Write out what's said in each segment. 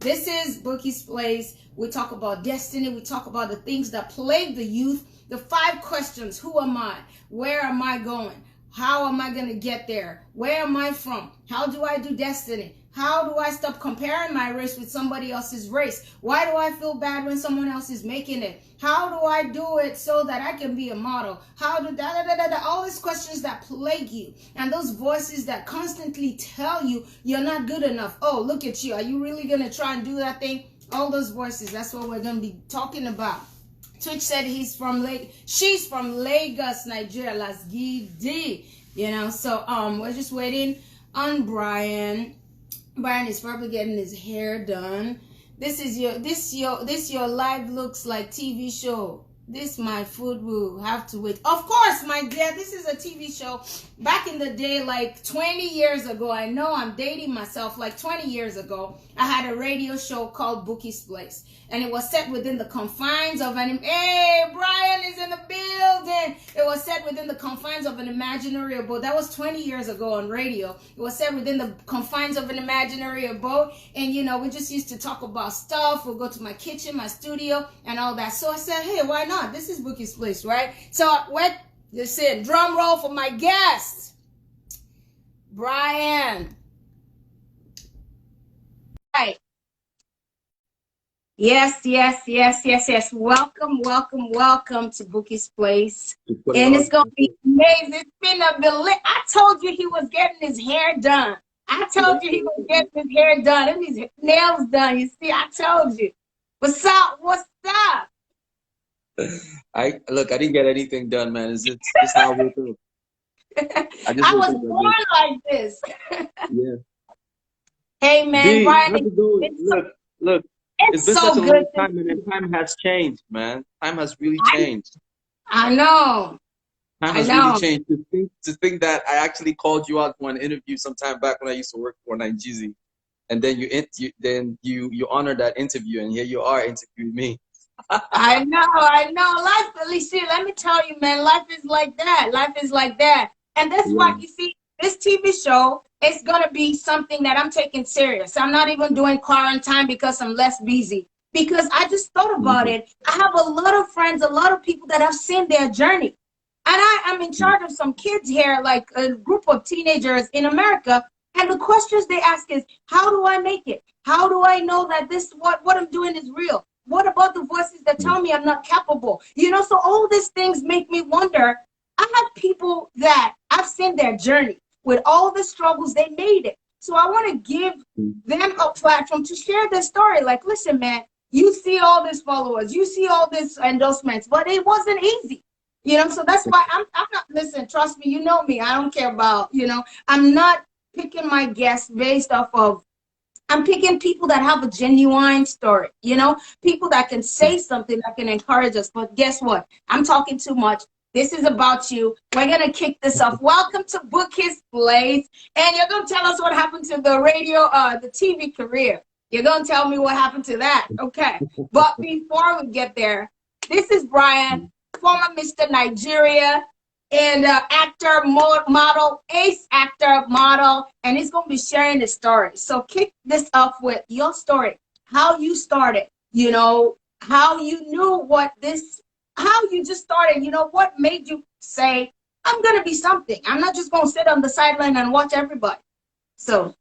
This is Bouqui'S Place. We talk about destiny. We talk about the things that plague the youth. The 5 questions. Who am I? Where am I going? How am I going to get there? Where am I from? How do I do destiny? How do I stop comparing my race with somebody else's race? Why do I feel bad when someone else is making it? How do I do it so that I can be a model? How do all these questions that plague you, and those voices that constantly tell you you're not good enough. Oh, look at you. Are you really going to try and do that thing? All those voices, that's what we're going to be talking about. Twitch said she's from Lagos, Nigeria, Las Gidi. So we're just waiting on Bryan. Bryan is probably getting his hair done. This your live looks like TV show. This my food will have to wait. Of course, my dear, this is a TV show. Back in the day, like 20 years ago, I know I'm dating myself, like 20 years ago, I had a radio show called Bouqui'S Place. And it was set within the confines of an... Hey, Bryan is in the building! It was set within the confines of an imaginary abode. That was 20 years ago on radio. It was set within the confines of an imaginary abode. And, we just used to talk about stuff. We'll go to my kitchen, my studio, and all that. So I said, hey, why not? This is Bouqui'S Place, right? So, listen, drum roll for my guest, Bryan. Right. Yes. Welcome to Bouqui'S Place. And it's going to be amazing. It's been a I told you he was getting his hair done. I told you he was getting his hair done and his nails done. You see, I told you. What's up? I didn't get anything done, man. It's just how we do. I was born like this. Yeah. Hey, man, Bryan. Look. It's been such a long time, and time has changed, man. Time has really changed. I know. Time has really changed. To think that I actually called you out for an interview sometime back when I used to work for Nigeria, and then you honored that interview, and here you are interviewing me. I know. Life, let me tell you, man, life is like that. And that's why, you see, this TV show is going to be something that I'm taking serious. I'm not even doing quarantine because I'm less busy. Because I just thought about it. I have a lot of friends, a lot of people that have seen their journey. And I'm in charge of some kids here, like a group of teenagers in America. And the questions they ask is, how do I make it? How do I know that what I'm doing is real? What about the voices that tell me I'm not capable? So all these things make me wonder. I have people that I've seen their journey. With all the struggles, they made it. So I want to give them a platform to share their story. Like, listen, man, you see all these followers, you see all these endorsements, but it wasn't easy. So that's why I'm not, listen, trust me, you know me. I don't care about, I'm not picking my guests based off of, I'm picking people that have a genuine story, people that can say something that can encourage us. But guess what? I'm talking too much. This is about you. We're going to kick this off. Welcome to Bouqui'S Place. And you're going to tell us what happened to the radio, the TV career. You're going to tell me what happened to that. Okay. But before we get there, this is Bryan, former Mr. Nigeria, and actor, model, ace actor, model. And he's going to be sharing his story. So kick this off with your story. How you started, how you knew how you just started, what made you say, I'm going to be something. I'm not just going to sit on the sideline and watch everybody. So.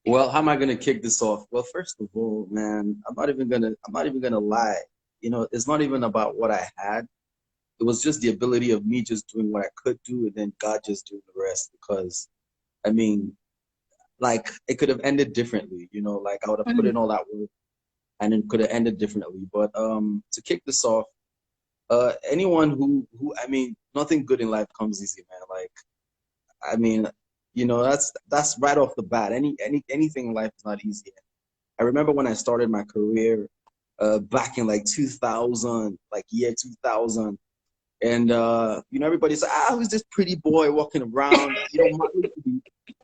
Well, how am I going to kick this off? Well, first of all, man, I'm not even going to lie. It's not even about what I had. It was just the ability of me just doing what I could do and then God just doing the rest. Because, it could have ended differently, I would have put in all that work. And it could have ended differently. But to kick this off, anyone who nothing good in life comes easy, man. That's right off the bat. Anything in life is not easy. I remember when I started my career back in 2000, year 2000, and everybody said, who's this pretty boy walking around?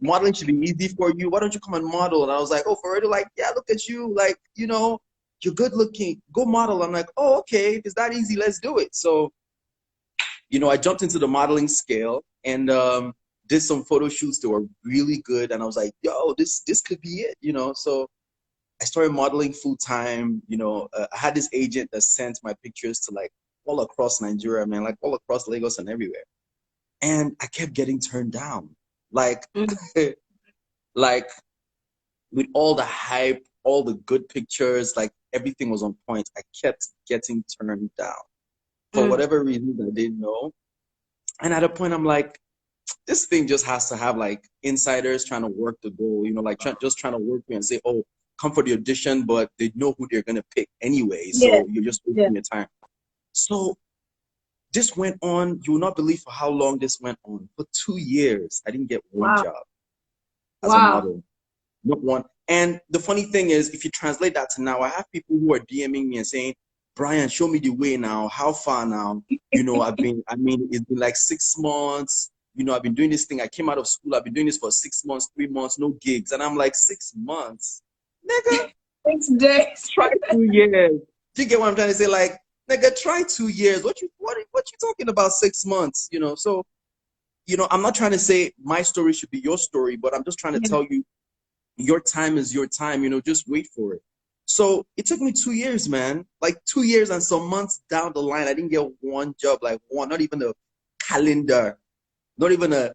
Modeling should be easy for you. Why don't you come and model? And I was like, oh, for real? Yeah, look at you. You're good looking. Go model. I'm like, oh, okay. If it's that easy, let's do it. So, I jumped into the modeling scale. And did some photo shoots that were really good, and I was like, yo, this could be it, you know. So I started modeling full time. You know, I had this agent that sent my pictures to like all across Nigeria, man, like all across Lagos and everywhere. And I kept getting turned down. Like, Mm, like with all the hype, all the good pictures, like everything was on point. I kept getting turned down for mm. whatever reason I didn't know. And at a point, I'm like, this thing just has to have like insiders trying to work the goal, you know, like just trying to work me and say, oh, come for the audition, but they know who they're gonna pick anyway. Yeah, So you're just yeah. wasting your time. So this went on. You will not believe for how long this went on. For 2 years, I didn't get one Wow. job as a Wow. model. Not one. And the funny thing is, if you translate that to now, I have people who are DMing me and saying, Bryan, show me the way now. How far now? You know, I mean, it's been like 6 months. You know, I've been doing this thing. I came out of school. I've been doing this for 6 months, 3 months, no gigs. And I'm like, 6 months? Nigga, 6 days. try 2 years. Do you get what I'm trying to say? Like, nigga, try 2 years. What you talking about 6 months? You know, so, you know, I'm not trying to say my story should be your story, but I'm just trying to Yeah. tell you your time is your time, you know, just wait for it. So it took me 2 years, man. Like 2 years and some months down the line, I didn't get one job, like one, not even a calendar, not even a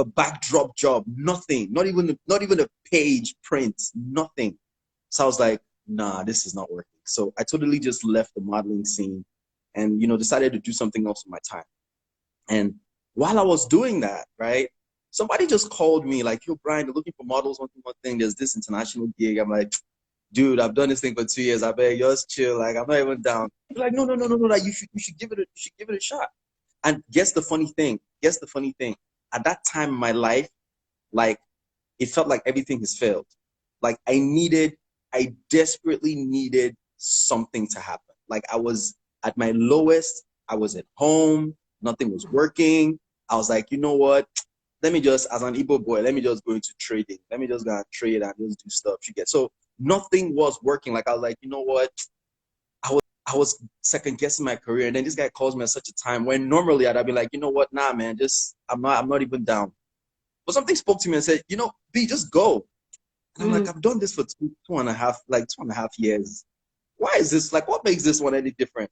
backdrop job, nothing, not even a page print, nothing. So I was like, nah, this is not working. So I totally just left the modeling scene and, you know, decided to do something else with my time. And while I was doing that, right, somebody just called me like, yo, Bryan, they're looking for models, one thing. There's this international gig. I'm like, dude, I've done this thing for 2 years. I bet yours chill. Like, I'm not even down. They're like, no, no, no, no, no. Like, you should give it a shot. And guess the funny thing. Guess the funny thing. At that time in my life, like, it felt like everything has failed. Like, I desperately needed something to happen. Like, I was at my lowest. I was at home. Nothing was working. I was like, you know what? Let me just, as an Igbo boy, let me just go into trading. Let me just go and trade and just do stuff. You get so nothing was working. Like I was like, you know what? I was second guessing my career, and then this guy calls me at such a time when normally I'd be like, you know what? Nah, man, just I'm not even down. But something spoke to me and said, you know, B, just go. And I'm like, Mm. I've done this for two and a half, like 2.5 years. Why is this like? What makes this one any different?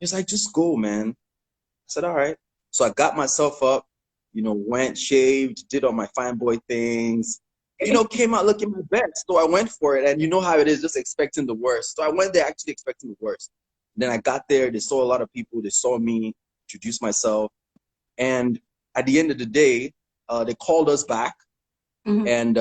He's like, just go, man. I said, all right. So I got myself up, you know, went, shaved, did all my fine boy things, you know, came out looking my best. So I went for it. And you know how it is, just expecting the worst. So I went there actually expecting the worst. Then I got there, they saw a lot of people, they saw me, introduced myself. And at the end of the day, they called us back Mhm. and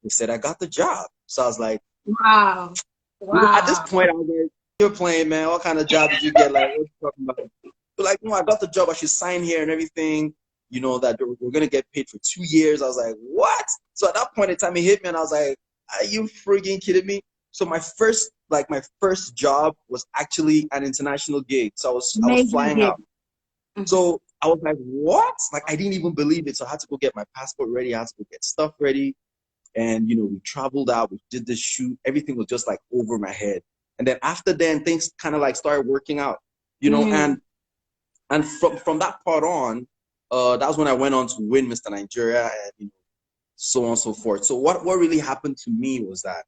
they said, I got the job. So I was like, Wow. you know, at this Wow. point, I was like, you're playing, man. What kind of job did you get? Like, what you talking about? But like, no, I got the job. I should sign here and everything. You know that we're gonna get paid for 2 years. I was like, what? So at that point in time, it hit me, and I was like, are you freaking kidding me? So my first job was actually an international gig. So I was Major flying gig. out. Mhm. So I was like, what? Like I didn't even believe it. So I had to go get my passport ready. I had to go get stuff ready. And you know, we traveled out, we did this shoot, everything was just like over my head. And then after then things kind of like started working out, you know, Mm. and from that part on, that was when I went on to win Mr. Nigeria and you know, so on and so forth. So what really happened to me was that,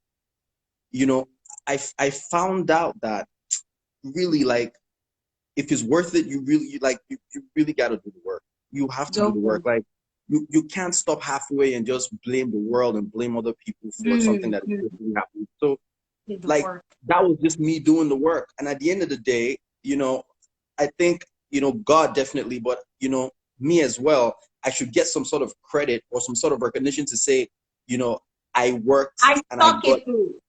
you know, I found out that really like if it's worth it, you really gotta do the work. You have to do Go the for work. it. Like you can't stop halfway and just blame the world and blame other people for something Mm. that Mm. is really happening. So Did the like work. that was just me doing the work. And at the end of the day, you know, I think, you know, God definitely, but you know, me as well, I should get some sort of credit or some sort of recognition to say, you know, I worked I and I stuck got it through.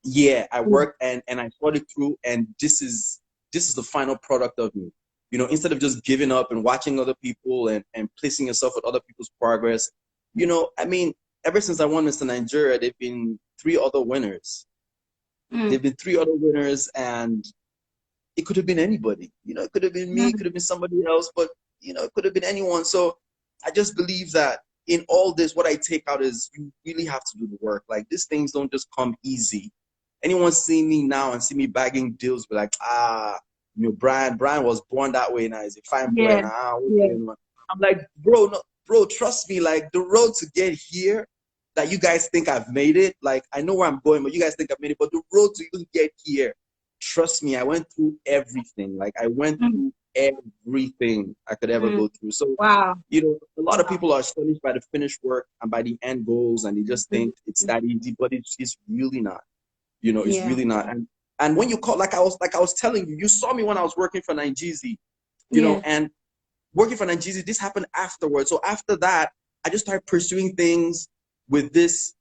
yeah, I Mm. worked and I thought it through, and this is the final product of me. You know, instead of just giving up and watching other people and placing yourself with other people's progress, you know, I mean, ever since I won Mr. Nigeria, there've been three other winners. Mm. There've been three other winners, and it could have been anybody. You know, it could have been me, it could Mm. have been somebody else, but you know, it could have been anyone. So I just believe that in all this, what I take out is you really have to do the work. Like these things don't just come easy. Anyone seeing me now and see me bagging deals, be like, you know, Bryan was born that way now. He's a fine boy Yeah. now. What's Yeah. going on? I'm like, bro, no, bro, trust me. Like the road to get here, that you guys think I've made it. Like I know where I'm going, but you guys think I've made it. But the road to even get here, trust me, I went through everything. Like I went Mm, through everything I could ever mm. go through. So, Wow. a lot of Wow. people are astonished by the finished work and by the end goals, and they just Mhm. think it's that easy, but it's really not. It's Yeah. really not. And when you call, like I was telling you, you saw me when I was working for Nigezie, Yeah. and working for Nigeria, this happened afterwards. So after that, I just started pursuing things with this,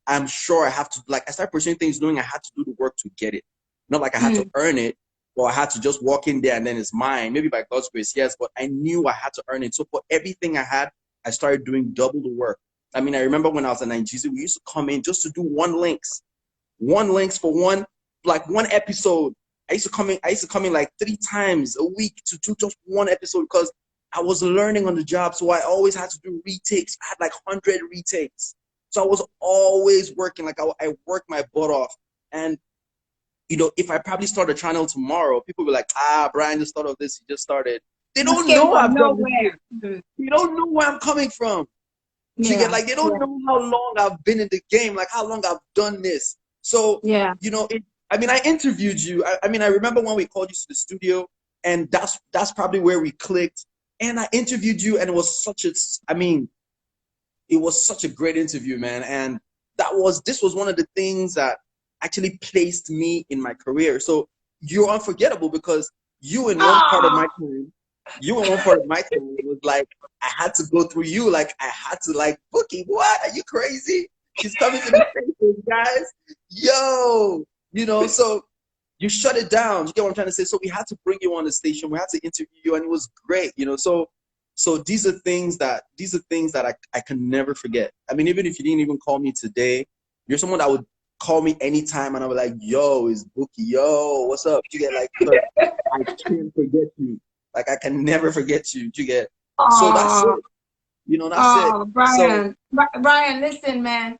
I'm sure I have to, like, I started pursuing things knowing I had to do the work to get it. Not like I had to Mm. earn it or I had to just walk in there and then it's mine. Maybe by God's grace, yes, but I knew I had to earn it. So for everything I had, I started doing double the work. I mean, I remember when I was at Nigeria, we used to come in just to do one links for one episode. I used to come in like 3 times a week to do just one episode because I was learning on the job. So I always had to do retakes. I had like 100 retakes. So I was always working. Like I worked my butt off. And if I probably start a channel tomorrow, people will be like, Bryan just thought of this, he just started. They Just don't came know from I've done this nowhere. shit. Mhm. They don't know where I'm coming from. You get Yeah. like they don't Yeah. know how long I've been in the game, like how long I've done this. So Yeah. I mean, I interviewed you. I mean, I remember when we called you to the studio, and that's probably where we clicked. And I interviewed you, and I mean, it was such a great interview, man. And this was one of the things that actually placed me in my career. So you're unforgettable because you in one part of Oh, my time, you in one part of my time was like I had to go through you. Like I had to like Bookie, what? Are you crazy? She's coming to the station, guys. Yo, so you shut it down. You get what I'm trying to say? So we had to bring you on the station. We had to interview you, and it was great. So these are things that I can never forget. I mean, even if you didn't even call me today, you're someone that would call me anytime, and I was like, "Yo, is Bookie? Yo, what's up?" You get like, because I can't forget you. Like I can never forget you. You get. So that's oh, it. That's it. So Bryan. Bryan, listen, man.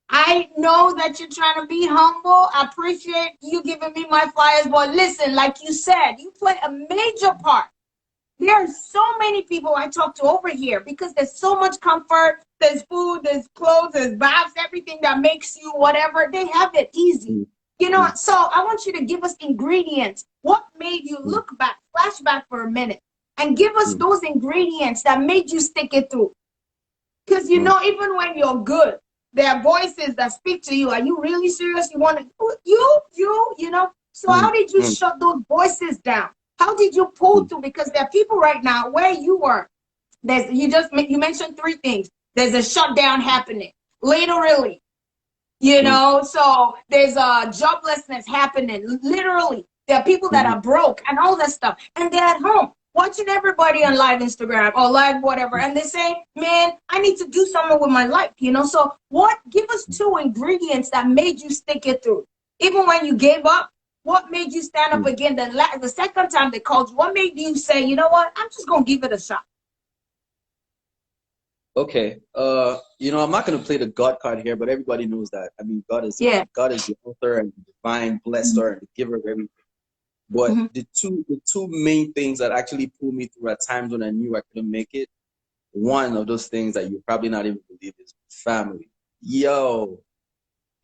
I know that you're trying to be humble. I appreciate you giving me my flyers, but listen, like you said, you play a major part. There are so many people I talk to over here because there's so much comfort. There's food, there's clothes, there's baths, everything that makes you whatever. They have it easy. mm, So I want you to give us ingredients. What made you mm, look back, flashback for a minute, and give us mm, those ingredients that made you stick it through? Because mm, even when you're good, there are voices that speak to you. Are you really serious? You want to So mm, how did you mm, shut those voices down? How did you pull mm, through? Because there are people right now where you were. You mentioned three things. There's a shutdown happening, literally. mm, So there's a joblessness happening, literally. There are people that mm, are broke and all that stuff, and they're at home watching everybody on live Instagram or live whatever, and they say, "Man, I need to do something with my life." So what? Give us two ingredients that made you stick it through, even when you gave up. What made you stand up mm. again? The second time they called you, what made you say, "You know what? I'm just gonna give it a shot." Okay. I'm not gonna play the God card here, but everybody knows that. I mean, Yeah. God is the author and the divine Mm-hmm. blesser and the giver of everything. But the two main things that actually pulled me through at times when I knew I couldn't make it, one of those things that you probably not even believe is family. Yo,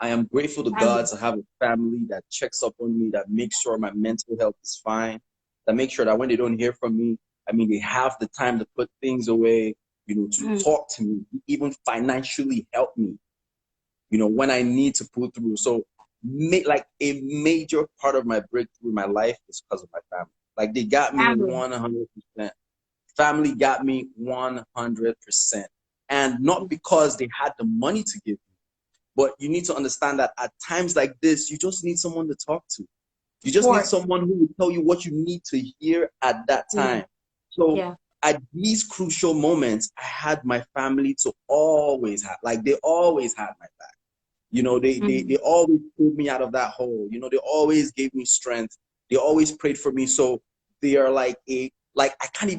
I am grateful to God to have a family that checks up on me, that makes sure my mental health is fine, that makes sure that when they don't hear from me, I mean, they have the time to put things away, to Mm-hmm. talk to me, even financially help me, when I need to pull through. So, like a major part of my breakthrough in my life is because of my family. Like they got me Family. 100%. Family got me 100%. And not because they had the money to give me, but you need to understand that at times like this, you just need someone to talk to. You just need Support. someone who will tell you what you need to hear at that Yeah. time. So Yeah. at these crucial moments, I had my family to always have, like they always had my back. They Mm-hmm. always pulled me out of that hole. They always gave me strength. They always prayed for me. So they are like I can't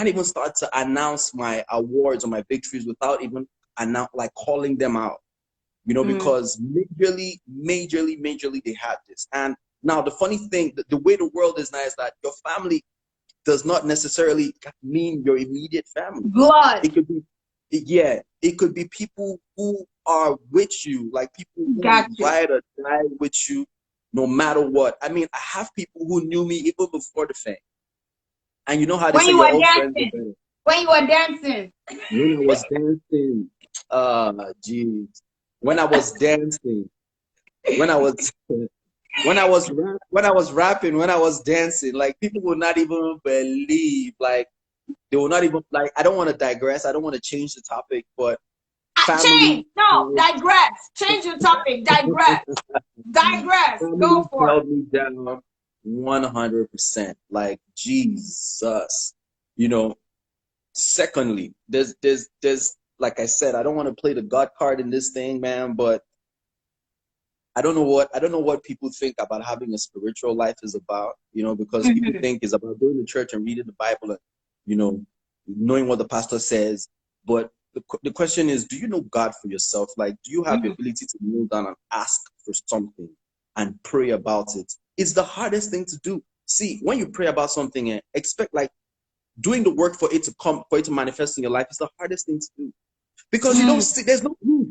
even start to announce my awards or my victories without even calling them out. Mm-hmm. Because majorly they had this. And now the funny thing, the way the world is now is that your family, does not necessarily mean your immediate family. Blood. It could be, yeah, it could be people who are with you, like people who ride or die with you no matter what. I mean, I have people who knew me even before the fame. And you know how they say your old friends are better. When you were dancing. When I was dancing, geez. When I was dancing, when I was when I was rapping, when I was dancing, like people would not even believe, like they will not even, like, I don't want to digress, I don't want to change the topic, but family, digress. Change your topic. Digress. Go for it. Held me down 100%. Like Jesus, you know. Secondly, there's like I said, I don't want to play the God card in this thing, man, but I don't know what people think about having a spiritual life is about, you know, because people think it's about going to church and reading the Bible and, you know, knowing what the pastor says. But the question is, do you know God for yourself? Like, do you have the ability to kneel down and ask for something and pray about it? It's the hardest thing to do. See, when you pray about something, expect, like, doing the work for it to come, for it to manifest in your life is the hardest thing to do. Because you don't see, there's no proof.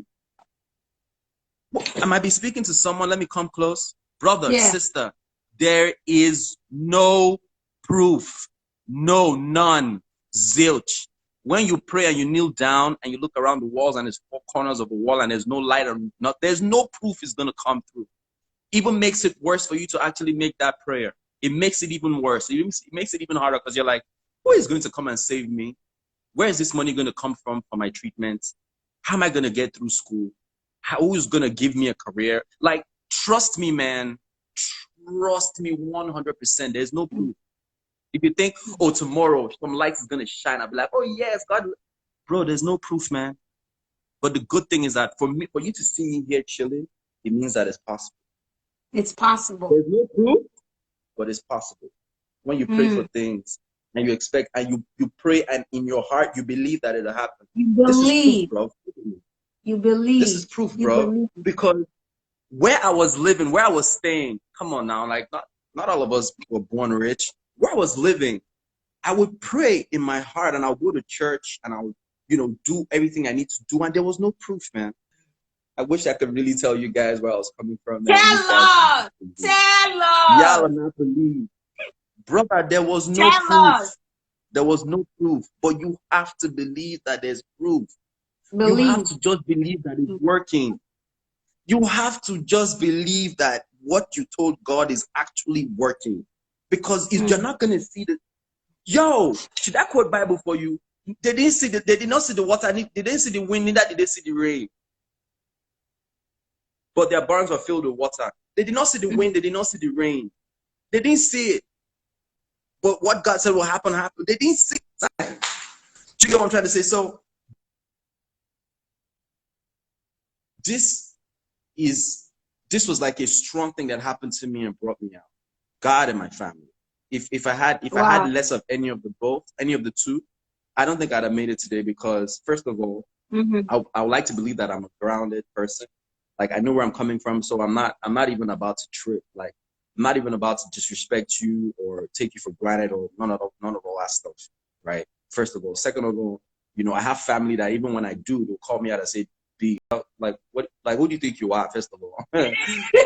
I might be speaking to someone, let me come close. Brother, sister, there is no proof. No, none, zilch. When you pray and you kneel down and you look around the walls and there's four corners of a wall and there's no light or not, there's no proof it's going to come through. Even makes it worse for you to actually make that prayer. It makes it even worse. It makes it even harder because you're like, who is going to come and save me? Where is this money going to come from for my treatment? How am I going to get through school? Who is going to give me a career? Like, trust me, man. Trust me 100%. There's no proof. If you think, oh, tomorrow some light is going to shine, I'll be like, oh, yes, God. Bro, there's no proof, man. But the good thing is that for you to see me here chilling, it means that it's possible. It's possible. There's no proof, but it's possible. When you pray for things, and you expect, and you pray, and in your heart you believe that it'll happen. You believe, bro. You believe. This is proof, bro. Because where I was living, where I was staying, come on now, like not all of us were born rich. Where I was living, I would pray in my heart, and I would go to church, and I would, you know, do everything I need to do, and there was no proof, man. I wish I could really tell you guys where I was coming from. Tell us. Y'all will not believe. Brother, there was no proof. There was no proof. But you have to believe that there's proof. You have to just believe that it's working. You have to just believe that what you told God is actually working. Because if you're not going to see the... Yo, should I quote Bible for you? They did not see the water. They didn't see the wind, neither did they see the rain. But their barns were filled with water. They did not see the wind. They did not see the rain. They didn't see it. But what God said will happen, happened. They didn't see it. Do you get what I'm trying to say? So this was like a strong thing that happened to me and brought me out. God and my family. If I had less of any of the two, I don't think I'd have made it today, because first of all, I would like to believe that I'm a grounded person. Like, I know where I'm coming from, so I'm not even about to trip. Like, I'm not even about to disrespect you or take you for granted or none of all that stuff, right? First of all. Second of all, you know, I have family that even when I do, they'll call me out and say, B, like, who do you think you are, first of all?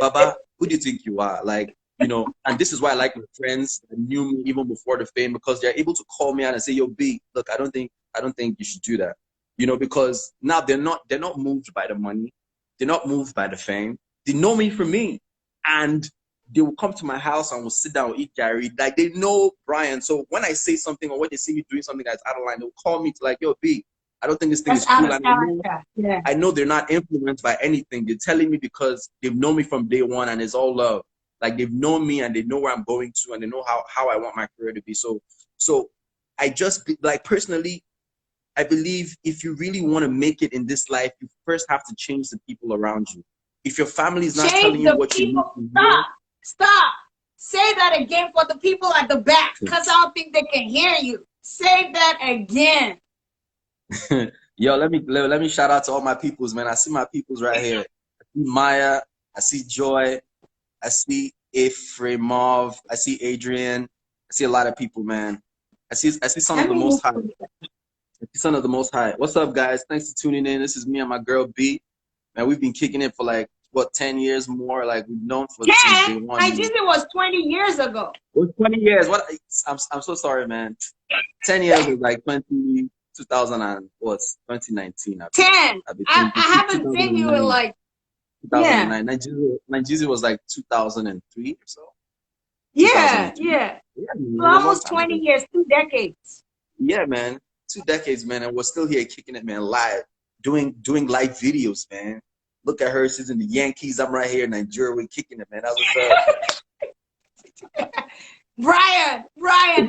Baba, who do you think you are? Like, you know, and this is why I like my friends that knew me even before the fame, because they're able to call me out and say, yo, B, look, I don't think you should do that. You know, because now they're not moved by the money. They're not moved by the fame. They know me for me. And they will come to my house and we'll sit down and eat Gary. Like, they know Bryan. So when I say something or when they see me doing something that's out of line, they'll call me to like, yo, B, I don't think this thing is cool. And I know they're not influenced by anything. They're telling me because they've known me from day one, and it's all love. Like, they've known me and they know where I'm going to, and they know how I want my career to be. So I just, like, personally, I believe if you really want to make it in this life, you first have to change the people around you. If your family is not telling you what you need to hear. Stop. Say that again for the people at the back, because I don't think they can hear you. Say that again. Yo, let me shout out to all my peoples, man. I see my peoples right here. I see Maya. I see Joy. I see Ephraimov. I see Adrian. I see a lot of people, man. I see Son of Let the me Most look High. for it. Son of the Most High. What's up, guys? Thanks for tuning in. This is me and my girl B. Man, we've been kicking it for like what 10 years more. Like we've known for since 10? day one. I just it was 20 years ago. It 20 years. What? I'm so sorry, man. 10 years is like 2000 and what's 2019. 10. I've been I haven't seen you in 2009. like, yeah. 2009. Nigeria was like 2003 or so. Yeah, 2002. yeah. Yeah, For man, a long almost time 20 ago. years, 2 decades. Yeah, man. 2 decades, man, and we're still here kicking it, man, live, doing live videos, man. Look at her, she's in the Yankees. I'm right here in Nigeria. We're kicking it, man. That's what's up. Bryan,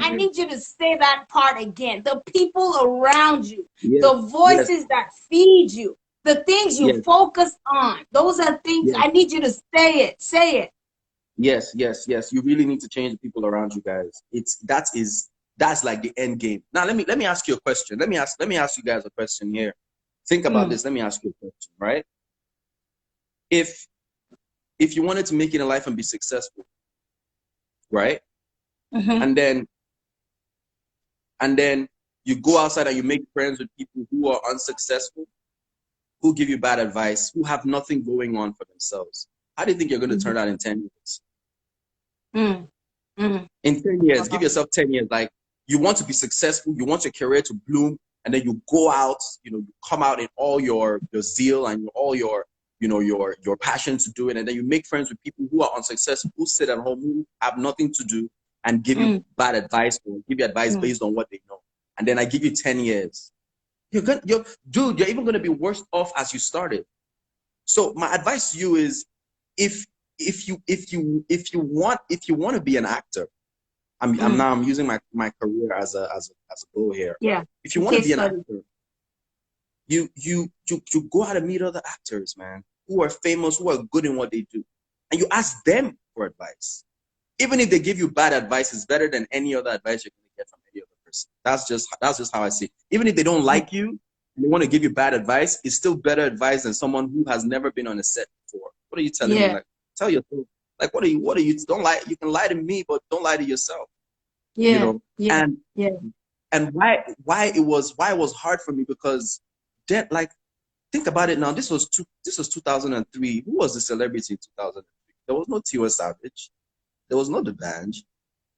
I need you to say that part again. The people around you, Yes, the yes, voices that feed you, the things you yes, focus on. Those are things yes, I need you to say it. Say it. yes, yes, yes. You really need to change the people around you, guys. That's like the end game. Now let me ask you a question. Let me ask you guys a question here. Think about Mm, this. Let me ask you a question, right? If if you wanted to make it in life and be successful, right? mm-hmm, And then and then you go outside and you make friends with people who are unsuccessful, who give you bad advice, who have nothing going on for themselves. How do you think you're going to turn out in 10 years? mm, mm. In 10 years, give Wow. yourself 10 years. Like you want to be successful, you want your career to bloom, and then you go out, you come out in all your zeal and all your passion to do it, and then you make friends with people who are unsuccessful, who sit at home, who have nothing to do, and give you Mm, bad advice or give you advice mm. based on what they know. And then I give you 10 years. You're even gonna be worse off as you started. So my advice to you is if if you want to be an actor, I'm using my career as a goal here. Yeah. If you want to Case be an study. actor, you go out and meet other actors, man, who are famous, who are good in what they do, and you ask them for advice. Even if they give you bad advice, it's better than any other advice you're going to get from any other person. That's just how I see it. Even if they don't like you and they want to give you bad advice, it's still better advice than someone who has never been on a set before. What are you telling me? Yeah. Like, tell yourself, like, what are you? Don't lie. You can lie to me, but don't lie to yourself. You Yeah. know, Yeah. and Yeah. and why it was hard for me because then, like, think about it now. This was 2003. Who was the celebrity in 2003? There was no Tiwa Savage. There was no Devanj.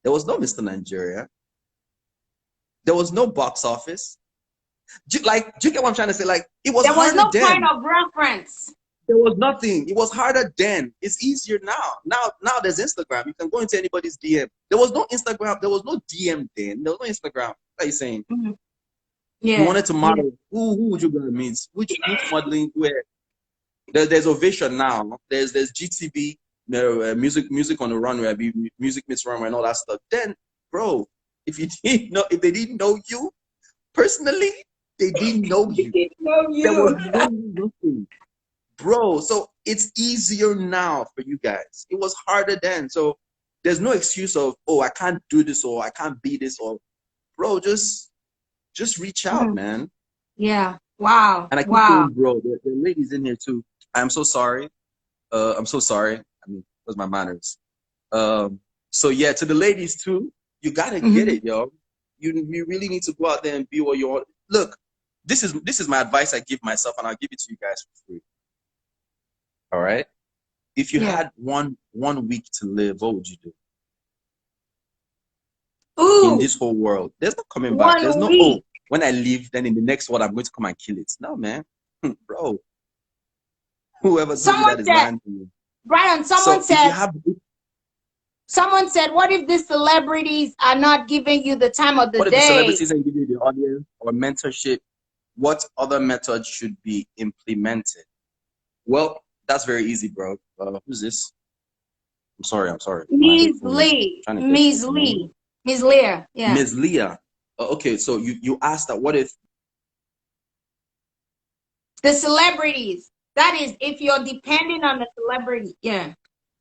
There was no Mr. Nigeria. There was no box office. Do you get what I'm trying to say? Like, it was There was harder no point then. of reference. There was nothing. It was harder then. It's easier now. Now there's Instagram. You can go into anybody's DM. There was no Instagram. There was no DM then. There was no Instagram. What are you saying? Mhm. You Yeah. wanted to Yeah. model. Who would you gonna meet? Which modeling? Where there's Ovation now. There's GTV. Music on the runway. Music Miss Runway and all that stuff. Then, bro, if they didn't know you personally, they didn't know We you. didn't know There was you. nothing, bro. So it's easier now for you guys. It was harder then. So there's no excuse of, oh, I can't do this or I can't be this or, bro, just reach out, Mm. man. Yeah. Wow. And I keep Wow. saying, bro, there are ladies in here too. I'm so sorry. I'm so sorry. I mean, what's my manners? Um, so yeah, to the ladies too, you gotta get Hmm. it, yo. You really need to go out there and be what you want. Look, this is my advice I give myself, and I'll give it to you guys for free. All right. If you Yeah. had one week to live, what would you do in Ooh, this whole world? There's no coming back. There's 1 no, week. oh, when I leave, then in the next world I'm going to come and kill it. No, man. Bro, whoever told you Someone that is said, lying to you. Brian, So if you have, what if the celebrities are not giving you the time of the what if the day? celebrities and give you the audience or mentorship? What other methods should be implemented? Well, that's very easy, bro. Who's this? I'm sorry. My Miss phone is Lee, trying to get Miss something. Lee, Miss Leah. Yeah. Ms. Leah. Okay, so you asked that. What if? The celebrities. That is, if you're depending on the celebrity. Yeah.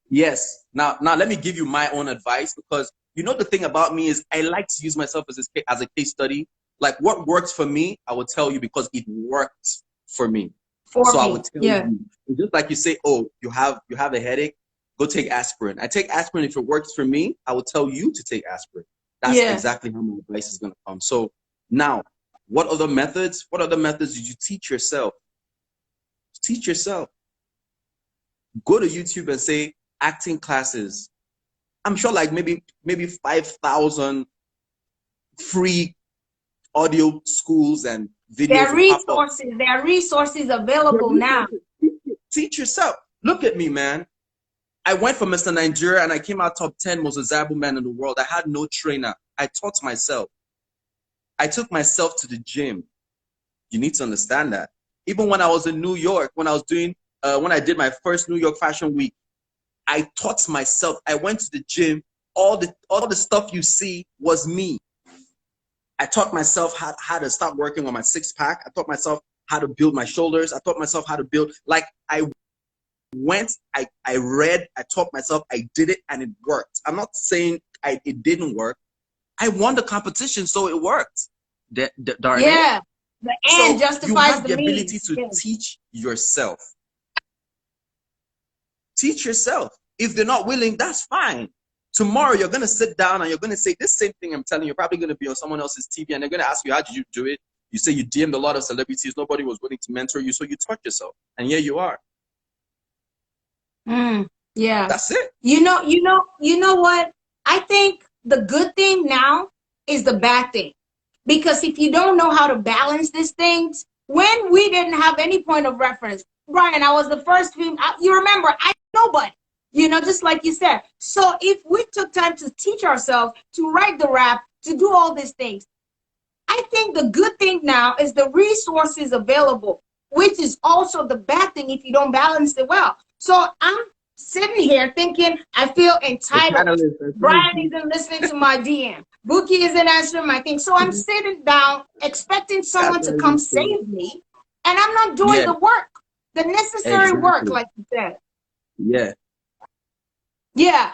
Yes. Now let me give you my own advice because the thing about me is I like to use myself as a case study. Like what works for me, I will tell you because it worked for me. For So I would me. tell Yeah. you, it's just like you say, oh, you have a headache, go take aspirin. I take aspirin if it works for me. I will tell you to take aspirin. That's exactly how my advice is going to come. So now, what other methods? What other methods did you teach yourself? Teach yourself. Go to YouTube and say acting classes. I'm sure like maybe 5,000 free audio schools and videos will pop up. There are resources available now. Teach yourself. Look at me, man. I went for Mr. Nigeria and I came out top 10 most desirable man in the world. I had no trainer. I taught myself. I took myself to the gym. You need to understand that. Even when I was in New York, when I did my first New York Fashion Week, I taught myself. I went to the gym. All the stuff you see was me. I taught myself how to start working on my six-pack. I taught myself how to build my shoulders. I taught myself how to build, like I went, I read, I taught myself, I did it, and it worked. I'm not saying it didn't work. I won the competition, so it worked. Darn yeah, the end so justifies you have the means. ability to teach yourself. Teach yourself. If they're not willing, that's fine. Tomorrow you're gonna sit down and you're gonna say this same thing I'm telling you. You're probably gonna be on someone else's TV and they're gonna ask you, how did you do it? You say you DM'd a lot of celebrities, nobody was willing to mentor you, so you taught yourself, and here you are. Yeah, that's it. You know what? I think the good thing now is the bad thing, because if you don't know how to balance these things, when we didn't have any point of reference, Bryan, I was the first female. You remember, I nobody. Just like you said. So if we took time to teach ourselves, to write the rap, to do all these things, I think the good thing now is the resources available, which is also the bad thing if you don't balance it well. So I'm sitting here thinking, I feel entitled. Bryan isn't listening to my DM. Bouquie isn't answering my thing. So I'm sitting down expecting someone to come save me, and I'm not doing the work, the necessary work, like you said. Yeah. Yeah,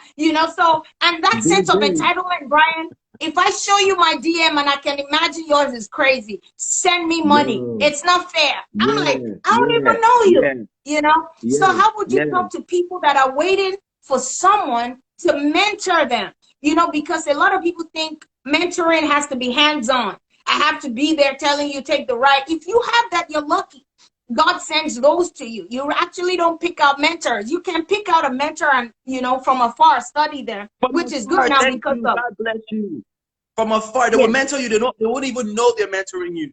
so, and that sense of entitlement, Bryan, if I show you my DM and I can imagine yours is crazy, send me money. It's not fair. I'm like, I don't even know you, So how would you talk to people that are waiting for someone to mentor them? Because a lot of people think mentoring has to be hands-on. I have to be there telling you take the right. If you have that, you're lucky. God sends those to you. You actually don't pick out mentors. You can pick out a mentor and, from afar, study them, which is good now because of. God bless you. From afar, they will mentor you. They won't even know they're mentoring you.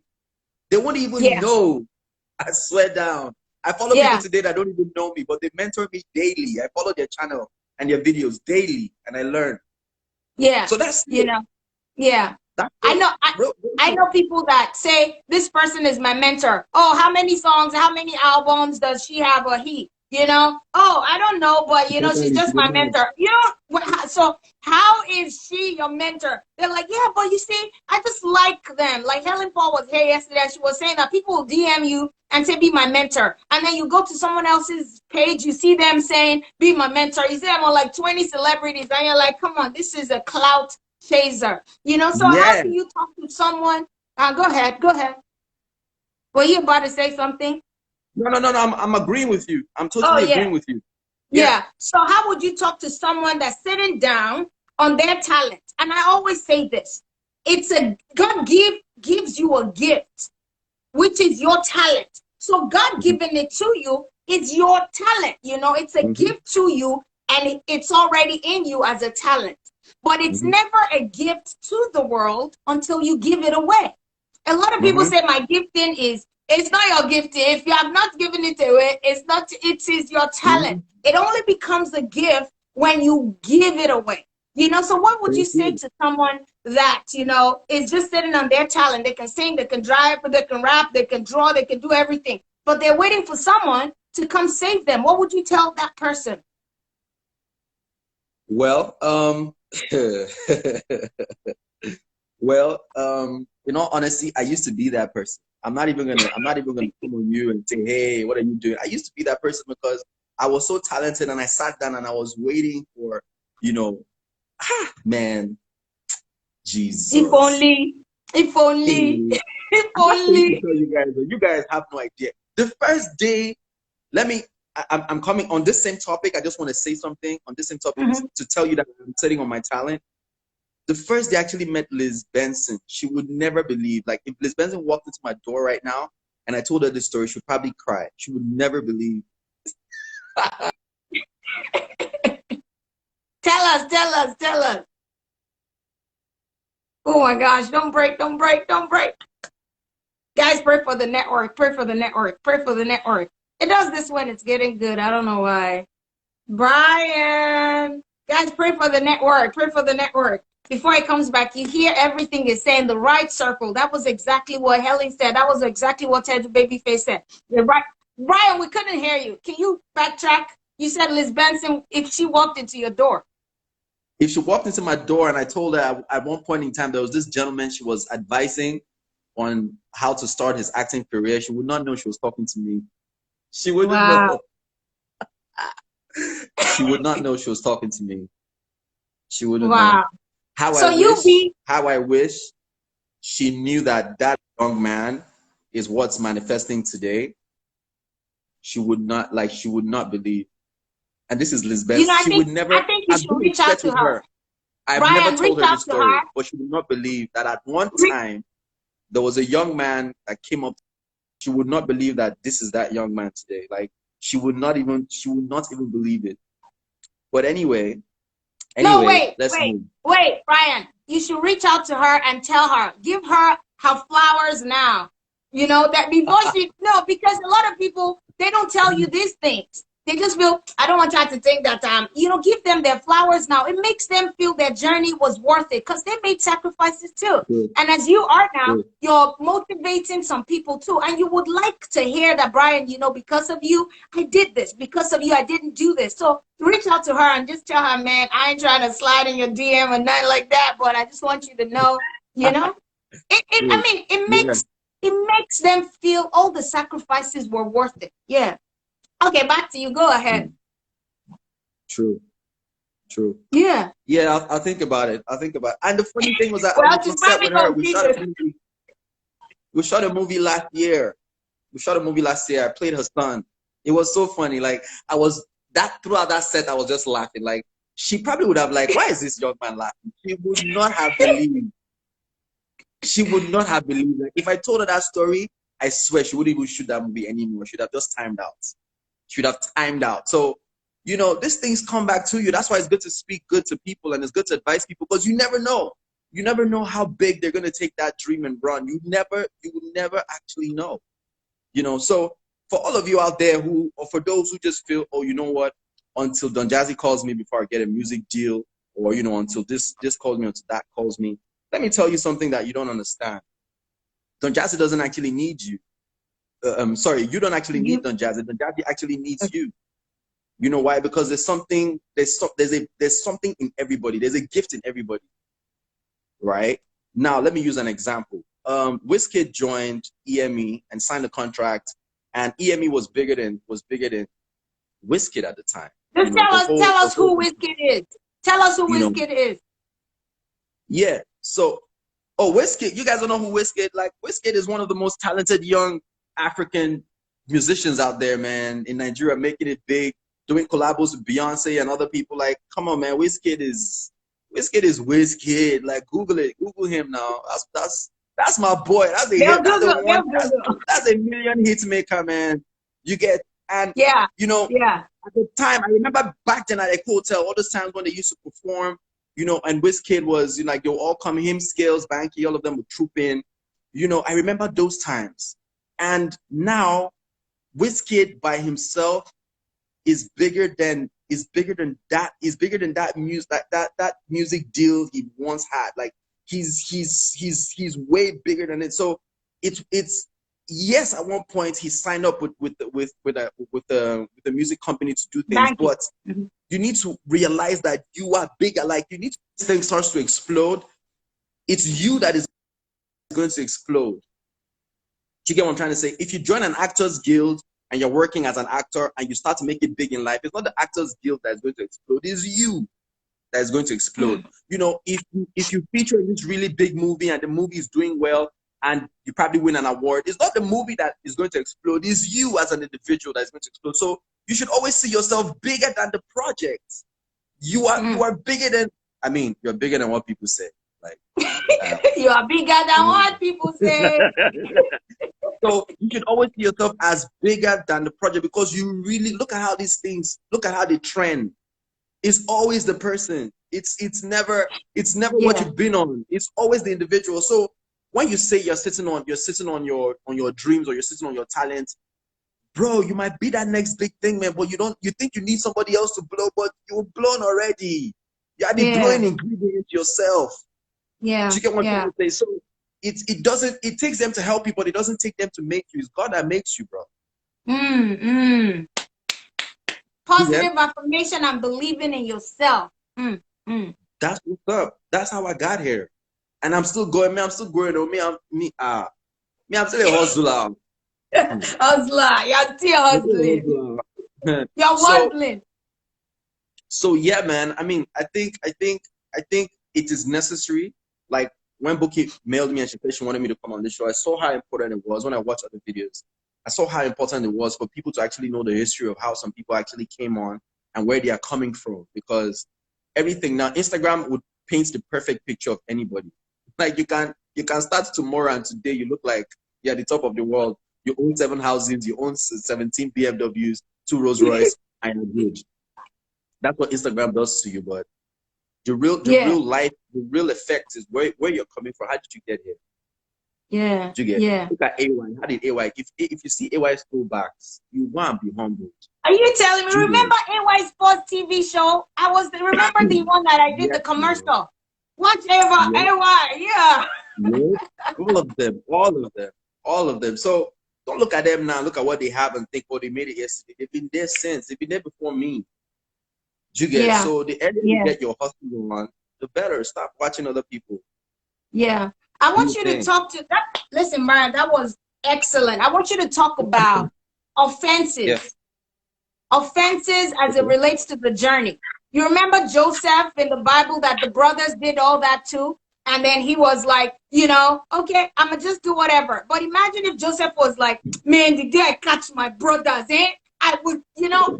They won't even know. I swear down. I follow people today that don't even know me, but they mentor me daily. I follow their channel and their videos daily, and I learn. Yeah. So that's Yeah. I know people that say this person is my mentor. Oh, how many songs, how many albums does she have or he? Oh, I don't know, but she's just my mentor. So how is she your mentor? They're like, yeah, but you see, I just like them. Like Helen Paul was here yesterday. She was saying that people will DM you and say, be my mentor. And then you go to someone else's page, you see them saying, be my mentor. You see them on like 20 celebrities, and you're like, come on, this is a clout chaser. So how do you talk to someone? Go ahead. Were you about to say something? No. I'm agreeing with you. I'm totally agreeing with you. Yeah. So how would you talk to someone that's sitting down on their talent? And I always say this: God gives you a gift, which is your talent. So God giving it to you is your talent. It's a gift to you, and it's already in you as a talent. But it's never a gift to the world until you give it away. A lot of people say my gifting it's not your gifting. If you have not given it away, it is your talent. It only becomes a gift when you give it away. So what would you say to someone that, is just sitting on their talent? They can sing, they can drive, they can rap, they can draw, they can do everything, but they're waiting for someone to come save them. What would you tell that person? Well, in all honesty, I used to be that person. I'm not even gonna come on you and say, hey, what are you doing? I used to be that person because I was so talented and I sat down and I was waiting for, man, Jesus. If only. If only. You guys have no idea. The first day, I'm coming on this same topic. I just want to say something on this same topic to tell you that I'm sitting on my talent. The first day I actually met Liz Benson, she would never believe. Like if Liz Benson walked into my door right now and I told her this story, she'd probably cry. She would never believe. Tell us, tell us, tell us. Oh my gosh, don't break, don't break, don't break. Guys, pray for the network, pray for the network, pray for the network. It does this when it's getting good. I don't know why. Brian, guys, pray for the network, pray for the network. Before he comes back, you hear everything is saying the right circle. That was exactly what Helen said. That was exactly what Ted Babyface said. The right, Brian, we couldn't hear you. Can you backtrack? You said Liz Benson, if she walked into your door. If she walked into my door and I told her at one point in time, there was this gentleman she was advising on how to start his acting career, she would not know she was talking to me. She wouldn't know. She would not know she was talking to me. She wouldn't know. How I wish she knew that that young man is what's manifesting today. She would not believe. And this is Liz Benson. You know, she would never. I think you should reach out to her. I've Brian, never told her this story, but she would not believe that at one time there was a young man that came up. She would not believe that this is that young man today. Like she would not even believe it. But anyway, no, wait, move. Wait, Brian, you should reach out to her and tell her, give her flowers now. You know, that before she, no, because a lot of people, they don't tell you these things. They just feel, I don't want y'all to think that, you know, give them their flowers now. It makes them feel their journey was worth it because they made sacrifices too. And as you are now, you're motivating some people too. And you would like to hear that, Brian, you know, because of you, I did this. Because of you, I didn't do this. So reach out to her and just tell her, man, I ain't trying to slide in your DM or nothing like that, but I just want you to know, you know, I mean, it makes them feel all the sacrifices were worth it. Yeah. Okay, back to you. Go ahead. True. Yeah. Yeah, I'll think about it. And the funny thing was that well, I was upset with her. We shot a movie last year. I played her son. It was so funny. Like throughout that set, I was just laughing. Like she probably would have like, why is this young man laughing? She would not have believed. Like, if I told her that story, I swear she wouldn't even shoot that movie anymore. She'd have just timed out. So, you know, these things come back to you. That's why it's good to speak good to people and it's good to advise people because you never know. You never know how big they're going to take that dream and run. You will never actually know. You know, so for all of you out there or for those who just feel, oh, you know what, until Don Jazzy calls me before I get a music deal, or, you know, until this calls me, until that calls me, let me tell you something that you don't understand. Don Jazzy doesn't actually need you. You don't actually need Don Jazzy. Don Jazzy actually needs you. You know why? Because there's something in everybody. There's a gift in everybody. Right? Now, let me use an example. Wizkid joined EME and signed a contract, and EME was bigger than Wizkid at the time. Just tell us who Wizkid is. Tell us who Wizkid is. Yeah. So, Wizkid, you guys don't know who Wizkid? Like, Wizkid is one of the most talented young African musicians out there, man, in Nigeria, making it big, doing collabos with Beyonce and other people. Like, come on, man, Wizkid is Wizkid. Like, Google him now. That's my boy. That's a million hit maker, man. You get, and you know, at the time, I remember back then at a hotel, all those times when they used to perform, you know, and Wizkid was, you know, like, they'll all come, him, Scales, Banky, all of them would troop in. You know, I remember those times. And now, Wizkid by himself is bigger than that music deal he once had. Like he's way bigger than it. So it's yes, at one point he signed up with the music company to do things, but you need to realize that you are bigger. Like this thing starts to explode. It's you that is going to explode. Do you get what I'm trying to say? If you join an Actors Guild and you're working as an actor and you start to make it big in life, it's not the Actors Guild that is going to explode. It's you that is going to explode. You know, if you feature in this really big movie and the movie is doing well and you probably win an award, it's not the movie that is going to explode. It's you as an individual that is going to explode. So you should always see yourself bigger than the project. You are bigger than I mean, you're bigger than what people say. Like, You are bigger than what people say. so you should always see yourself as bigger than the project, because you really look at how these things, look at how they trend. It's always the person. It's never what you've been on. It's always the individual. So when you say you're sitting on your dreams, or you're sitting on your talent, bro, you might be that next big thing, man, but you think you need somebody else to blow, but you're blown already. You are the blowing ingredient yourself. Yeah. Do you get what I'm trying to say? So it takes them to help you, but it doesn't take them to make you. It's God that makes you, bro. Positive affirmation and believing in yourself. That's what's up. That's how I got here. And I'm still going, man. I'm still growing. I'm still a hustler. Hustler. You're still hustling. You're hustling. So yeah, man. I mean, I think it is necessary. Like when Bouquie mailed me and she said she wanted me to come on this show, I saw how important it was when I watched other videos. I saw how important it was for people to actually know the history of how some people actually came on and where they are coming from. Because everything now, Instagram would paint the perfect picture of anybody. Like you can start tomorrow and today you look like you're at the top of the world. You own 7 houses, you own 17 BMWs, 2 Rolls Royce, and you're good. That's what Instagram does to you. But the real life, the real effect is where you're coming from. How did you get here? Yeah. You get Look at AY. How did AY? If you see AY's throwbacks, you want to be humbled. Are you telling me? Remember AY Sports TV show? Remember the one that I did the commercial. Watch AY. Yeah. All of them. So don't look at them now. Look at what they have and think, oh, they made it yesterday. They've been there since. They've been there before me. You get so the earlier you get your hustle on, the better. Stop watching other people. Yeah. I want you to talk to that. Listen, Bryan, that was excellent. I want you to talk about offenses. Yeah. Offenses as it relates to the journey. You remember Joseph in the Bible, that the brothers did all that too? And then he was like, okay, I'm going to just do whatever. But imagine if Joseph was like, man, the day I catch my brothers, I would,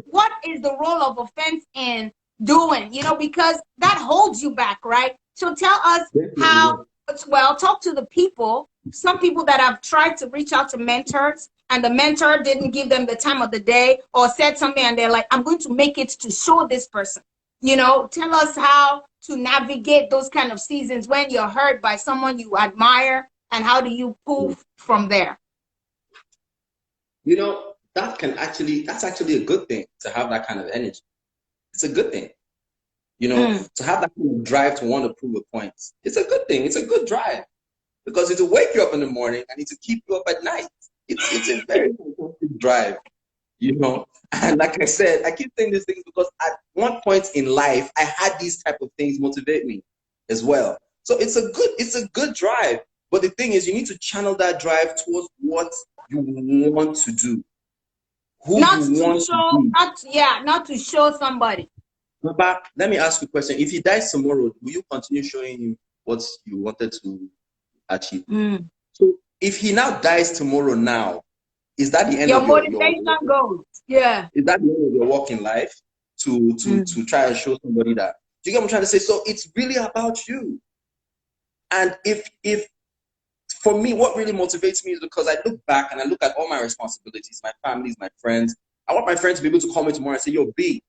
what is the role of offense in doing? Because that holds you back, right? So tell us how. Well, talk to the people, some people that have tried to reach out to mentors and the mentor didn't give them the time of the day or said something and they're like, I'm going to make it to show this person. Tell us how to navigate those kind of seasons when you're hurt by someone you admire, and how do you pull from there? That's actually a good thing to have that kind of energy. It's a good thing. To have that kind of drive to want to prove a point. It's a good thing. It's a good drive. Because it'll wake you up in the morning and it'll keep you up at night. It's a very fantastic drive, And like I said, I keep saying these things because at one point in life, I had these type of things motivate me as well. So it's a good drive. But the thing is, you need to channel that drive towards what you want to do. Not to show somebody. But let me ask you a question. If he dies tomorrow, will you continue showing him what you wanted to achieve? So if he now dies tomorrow now, is that the end of your motivation goes? Yeah. Is that the end of your walk in life to try and show somebody that? Do you get what I'm trying to say? So it's really about you. And if for me, what really motivates me is because I look back and I look at all my responsibilities, my families, my friends. I want my friends to be able to call me tomorrow and say, yo, B,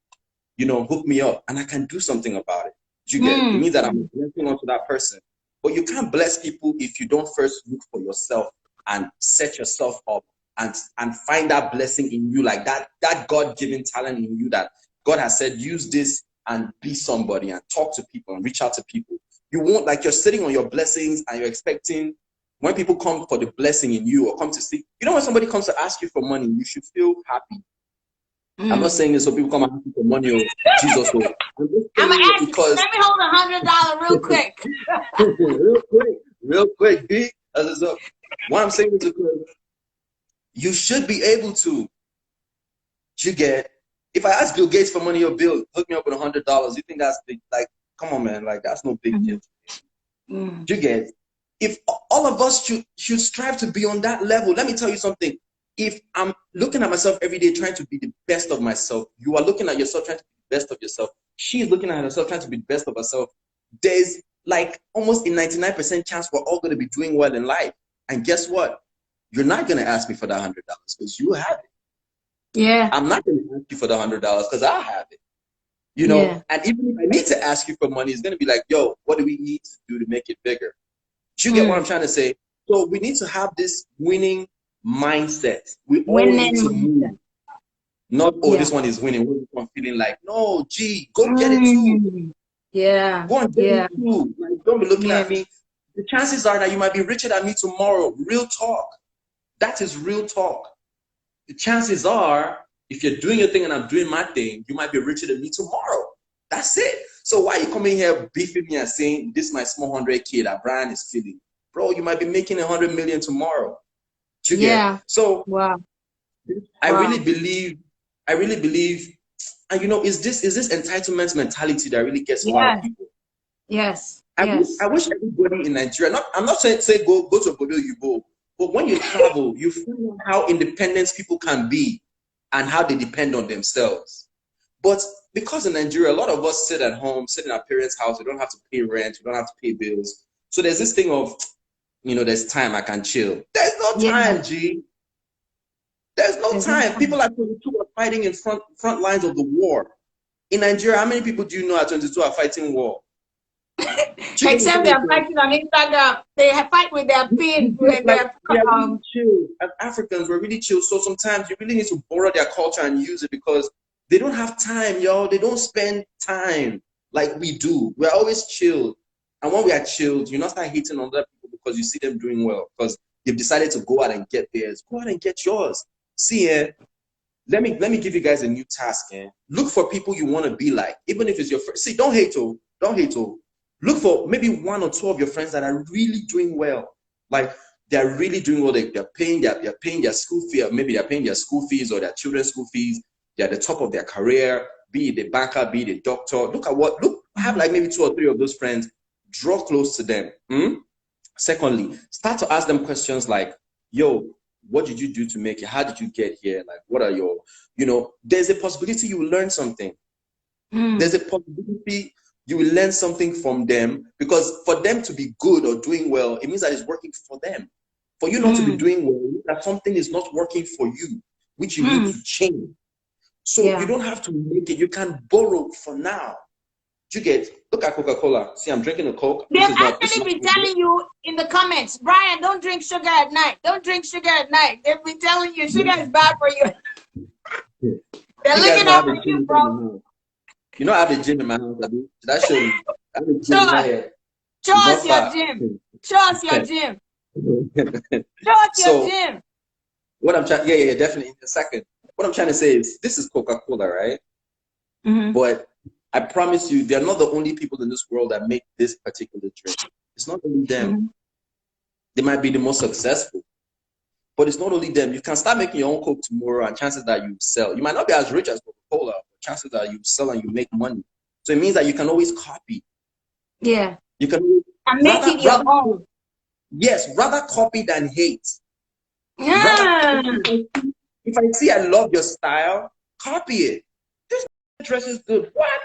hook me up, and I can do something about it. Do you get it? It means that I'm blessing onto that person. But you can't bless people if you don't first look for yourself and set yourself up and find that blessing in you, like that God-given talent in you that God has said, use this and be somebody and talk to people and reach out to people. You won't, like, you're sitting on your blessings and you're expecting when people come for the blessing in you or come to see, when somebody comes to ask you for money, you should feel happy. I'm not saying this so people come and ask you for money or Jesus. I'm gonna ask because let me hold $100 real quick. real quick, B. What I'm saying is because you should be able to. If I ask Bill Gates for money, or Bill, hook me up with $100, you think that's big? Like, come on, man. Like, that's no big deal. If all of us should strive to be on that level, let me tell you something. If I'm looking at myself every day trying to be the best of myself, you are looking at yourself trying to be the best of yourself. She is looking at herself trying to be the best of herself. there's like almost a 99% chance we're all going to be doing well in life. And guess what? You're not going to ask me for that $100 because you have it. Yeah. I'm not going to ask you for the $100 because I have it. You know, Yeah. and even if I need to ask you for money, it's going to be like, yo, what do we need to do to make it bigger? Do you get what I'm trying to say? So we need to have this winning mindset. We all need to move. Not, oh, this one is winning. What is this one feeling like? No, gee, go get it too. Yeah. Go and get it too. Like, don't be looking at me. The chances are that you might be richer than me tomorrow. Real talk. That is real talk. The chances are, if you're doing your thing and I'm doing my thing, you might be richer than me tomorrow. That's it. So why are you coming here beefing me and saying, this is my small 100K that Bryan is feeling? Bro, you might be making 100 million tomorrow. Do you get? So I really believe, and you know, is this entitlement mentality that really gets a lot of people. Yes. I wish everybody in Nigeria, I'm not saying go to Obodo Yubo, but when you travel, you find out how independent people can be and how they depend on themselves. But because in Nigeria, a lot of us sit at home, sit in our parents' house, we don't have to pay rent, we don't have to pay bills. So there's this thing of, you know, there's time I can chill. There's no time, G. There's no time. People at 22 are fighting in front lines of the war. In Nigeria, how many people do you know at 22 are fighting war? Except they are fighting on Instagram. They fight with their pin. With like, we are really chill. As Africans, we're really chill. So sometimes you really need to borrow their culture and use it because they don't have time, y'all. They don't spend time like we do. We're always chilled. And when we are chilled, you not start hating on other people because you see them doing well. Because they've decided to go out and get theirs. Go out and get yours. See, let me give you guys a new task. Look for people you want to be like, even if it's your friend. See, don't hate. Look for maybe one or two of your friends that are really doing well. Like they're really doing well. They're paying their school fee. Or maybe they're paying their school fees or their children's school fees. They're at the top of their career. Be it a banker, be it a doctor. Have like maybe 2 or 3 of those friends. Draw close to them. Secondly, start to ask them questions like, yo, what did you do to make it? How did you get here? Like, what are your, you know, there's a possibility you will learn something. There's a possibility you will learn something from them, because for them to be good or doing well, it means that it's working for them. For you not to be doing well, it means that something is not working for you, which you need to change. So you don't have to make it. You can borrow for now. You get, look at Coca-Cola. See, I'm drinking a Coke. They've actually been telling you in the comments, Bryan, don't drink sugar at night. Don't drink sugar at night. They've been telling you sugar is bad for you. They're looking out for you, bro. You know, I have a gym in my house. Did I show you? I have a gym Show us your gym. Show us your gym. Show us your gym. What I'm trying, yeah, definitely in a second. What I'm trying to say is, this is Coca-Cola, right? But I promise you, they're not the only people in this world that make this particular drink. It's not only them. They might be the most successful, but it's not only them. You can start making your own Coke tomorrow, and chances that you sell. You might not be as rich as Coca-Cola, but chances that you sell and you make money. So it means that you can always copy. Yeah. You can make it your own. Yes, rather copy than hate. Yeah. If I see I love your style, copy it. This dress is good. What?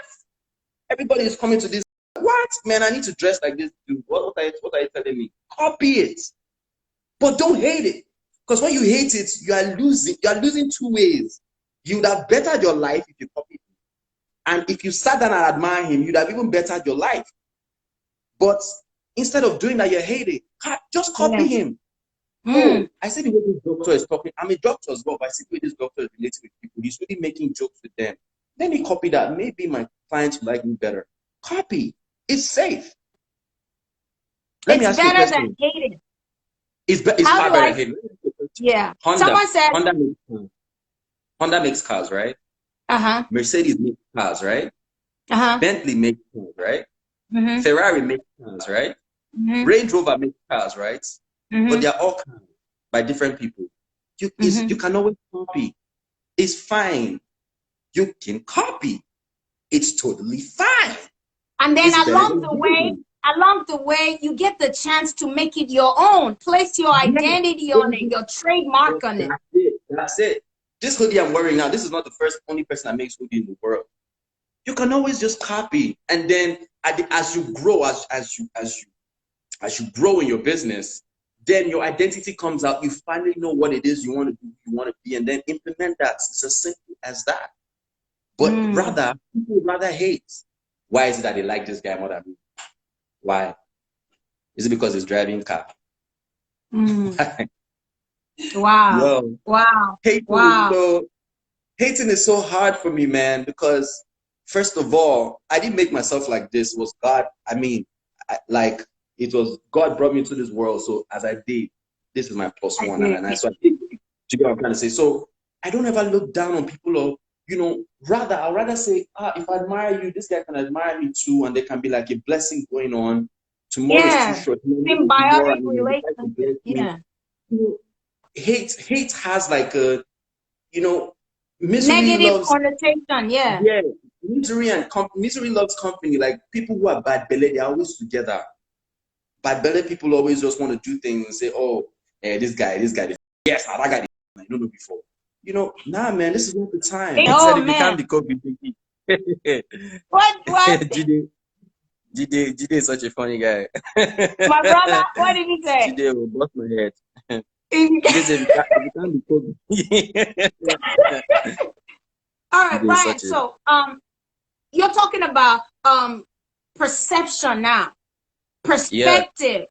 Everybody is coming to this. What? Man, I need to dress like this dude. What are you telling me? Copy it. But don't hate it. Because when you hate it, you are losing. You are losing 2 ways. You would have bettered your life if you copied him. And if you sat down and admire him, you'd have even bettered your life. But instead of doing that, you're hating. Just copy him. Oh, I see the way this doctor is talking. I'm a doctor as well, but I see the way this doctor is relating with people. He's really making jokes with them. Let me copy that. Maybe my clients will like me better. Copy. It's safe. Let me ask you a question. Than hating. It's far better than hating. Yeah. Someone said Honda makes cars, right? Mercedes makes cars, right? Bentley makes cars, right? Ferrari makes cars, right? Range Rover makes cars, right? But they're all cars by different people. You can always copy. It's fine. You can copy. It's totally fine. And then along the way, you get the chance to make it your own. Place your identity on it, your trademark on it. That's it. This hoodie I'm wearing now, this is not the only person that makes hoodie in the world. You can always just copy, and then as you grow, as you grow in your business, then your identity comes out. You finally know what it is you want to do, you want to be, and then implement that. It's as simple as that. But rather, people rather hate. Why is it that they like this guy more than me? Why? Is it because he's driving car? Wow. Yo, Wow. hating is so hard for me, man, because first of all, I didn't make myself like this. It was God. I mean, like it was God brought me into this world. So as I did, this is my plus one, and I so I did. Do you get what I'm trying to say? So I don't ever look down on people, or rather, I'd rather say, if I admire you, this guy can admire me too, and there can be like a blessing going on. Tomorrow is too short. Tomorrow, Symbiotic relationship. Yeah. Hate has like a, misery Negative loves. connotation. Yeah. Yeah, misery loves company. Like people who are bad belly, they're always together. Bad belly people always just want to do things and say, "Oh, this guy, yes, that guy, I don't know before." Nah, man, this is not the time. Oh, He man. can't be COVID. What? Jide is such a funny guy. My brother, what did he say? Jide will bust my head. Jide said, "You can't be COVID." All right, Bryan. So, you're talking about perception now, perspective,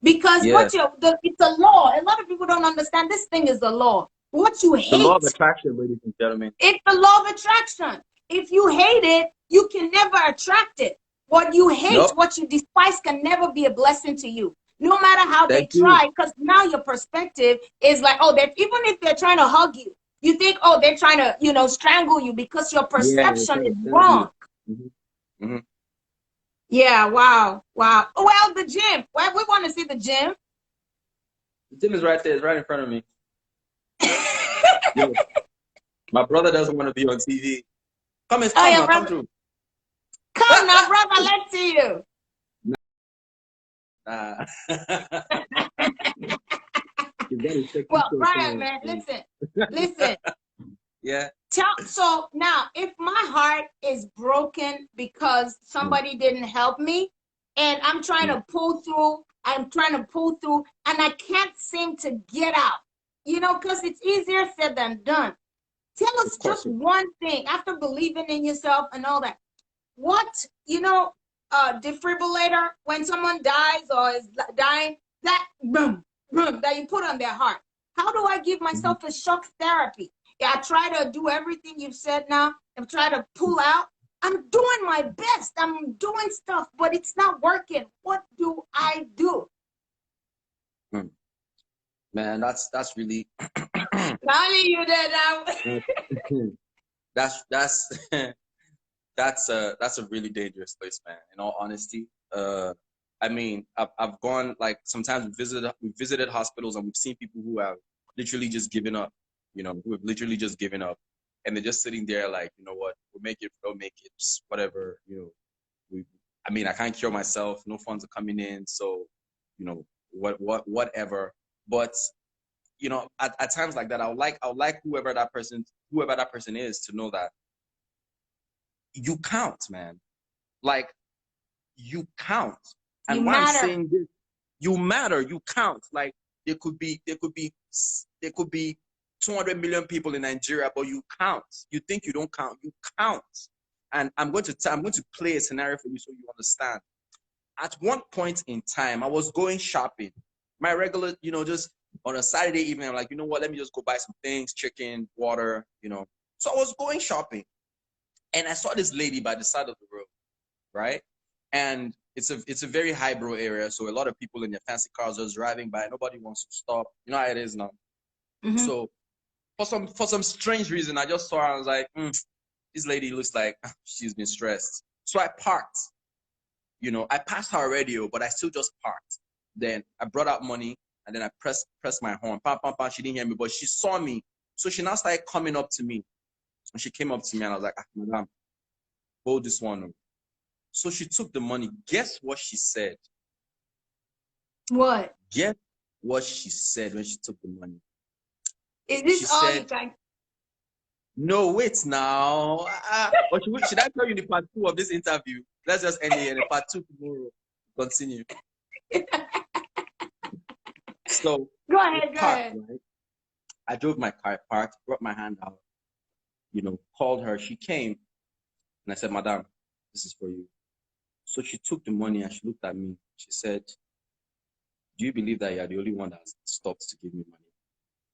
because it's a law. A lot of people don't understand this thing is a law. What you hate, the law of attraction, ladies and gentlemen. It's the law of attraction. If you hate it, you can never attract it. What you hate, what you despise, can never be a blessing to you, no matter how they try. Because now your perspective is like, oh, even if they're trying to hug you, you think, oh, they're trying to, strangle you, because your perception is wrong. Yeah, wow. Well, the gym. Well, we want to see the gym. The gym is right there. It's right in front of me. My brother doesn't want to be on TV. Come through. Come now, brother. Let's see you. Nah. Well, Bryan, man, listen. Yeah. So now, if my heart is broken because somebody didn't help me, and I'm trying to pull through, and I can't seem to get out, because it's easier said than done. Tell us just one thing, after believing in yourself and all that. What, defibrillator, when someone dies or is dying, that boom, boom, that you put on their heart. How do I give myself a shock therapy? Yeah, I try to do everything you've said now. I'm trying to pull out. I'm doing my best. I'm doing stuff, but it's not working. What do I do? Man, that's really. Only you there now. That's a really dangerous place, man. In all honesty, I mean, I've gone, like, sometimes we visited hospitals, and we've seen people who have literally just given up. Who have literally just given up, and they're just sitting there like, you know what, we'll make it, don't make it, just whatever. I mean, I can't cure myself. No funds are coming in, so whatever. But at times like that, I would like whoever that person is to know that you count, man. Like, you count. And why I'm saying this, you matter, you count. Like, there could be 200 million people in Nigeria, but you count. You think you don't count, you count. And I'm going to play a scenario for you so you understand. At one point in time, I was going shopping. My regular, just on a Saturday evening, I'm like, you know what, let me just go buy some things, chicken, water, So I was going shopping, and I saw this lady by the side of the road, right? And it's a very highbrow area, so a lot of people in their fancy cars are driving by. Nobody wants to stop. You know how it is now. So for some strange reason, I just saw her. I was like, this lady looks like she's been stressed. So I parked. I passed her radio, but I still just parked. Then I brought out money, and then I pressed my horn. Pam, pam, pam. She didn't hear me, but she saw me. So she now started coming up to me. And she came up to me, and I was like, madam, hold this one. So she took the money. Guess what she said? What? Guess what she said when she took the money? Is this all you can? No, wait now. Or should I tell you the part two of this interview? Let's just end here. The part two tomorrow. Continue. So Go we ahead, go parked, ahead. right? I drove my car, parked, brought my hand out, called her. She came and I said, Madam, this is for you. So she took the money and she looked at me. She said, do you believe that you're the only one that has stopped to give me money?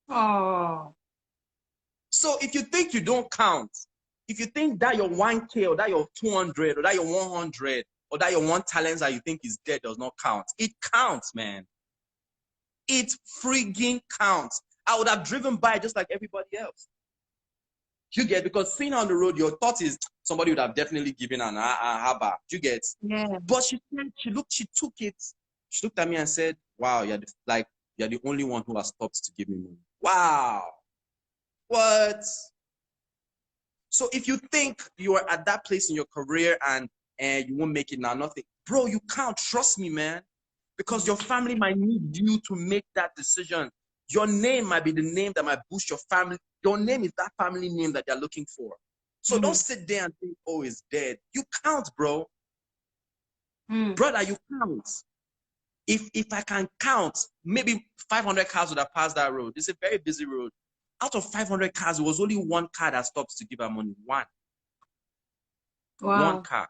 Oh. So if you think you don't count, if you think that your 1K or that your 200 or that your 100 or that your one talent that you think is dead does not count, it counts, man. It frigging counts. I would have driven by just like everybody else. You get, because seeing on the road, your thought is somebody would have definitely given an haba. You get, Yeah. but she took it. She looked at me and said, "Wow, you're the only one who has stopped to give me money." Wow, what? So if you think you are at that place in your career and you won't make it now, nothing, bro, you can't. Trust me, man, because your family might need you to make that decision. Your name might be the name that might boost your family. Your name is that family name that they're looking for. So don't sit there and think, oh, it's dead. You count, bro. Brother, you count. If I can count, maybe 500 cars would have passed that road. It's a very busy road. Out of 500 cars, there was only one car that stops to give her money. One. Wow. One car.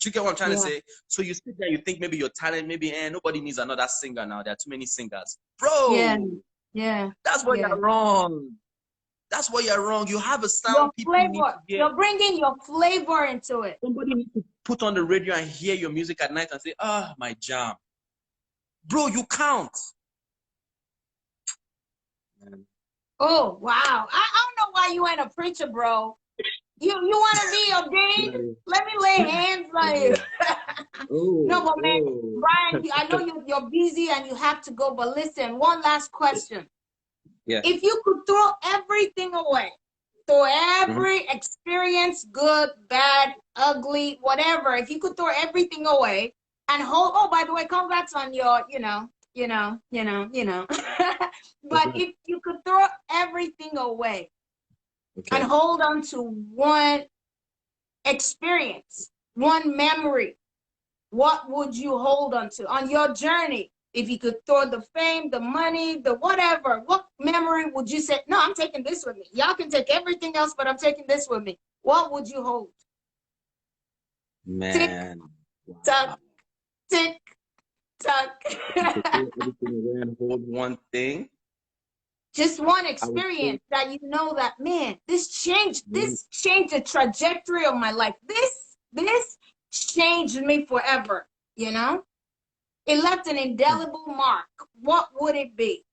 Do you get what I'm trying to say? So you sit there, you think maybe your talent, maybe nobody needs another singer now. There are too many singers. Bro, Yeah. that's where you're wrong. That's where you're wrong. You have a sound Your people need flavor. to hear. You're bringing your flavor into it. Somebody needs to put on the radio and hear your music at night and say, ah, my jam. Bro, you count. Man. Oh, wow. I don't know why you ain't a preacher, bro. You want to be ordained? Let me lay hands on you. No, but man, Bryan, I know you're busy and you have to go, but listen, one last question. Yeah. If you could throw everything away, throw every experience, good, bad, ugly, whatever, if you could throw everything away and hold, oh, by the way, congrats on your, but if you could throw everything away and hold on to one experience, one memory, what would you hold on to on your journey? If you could throw the fame, the money, the whatever, what memory would you say, no, I'm taking this with me? Y'all can take everything else, but I'm taking this with me. What would you hold? Man. Tick, tock, tick, tock. Hold one thing. Just one experience that you know that, man, this changed the trajectory of my life. This changed me forever, you know? It left an indelible mark. What would it be?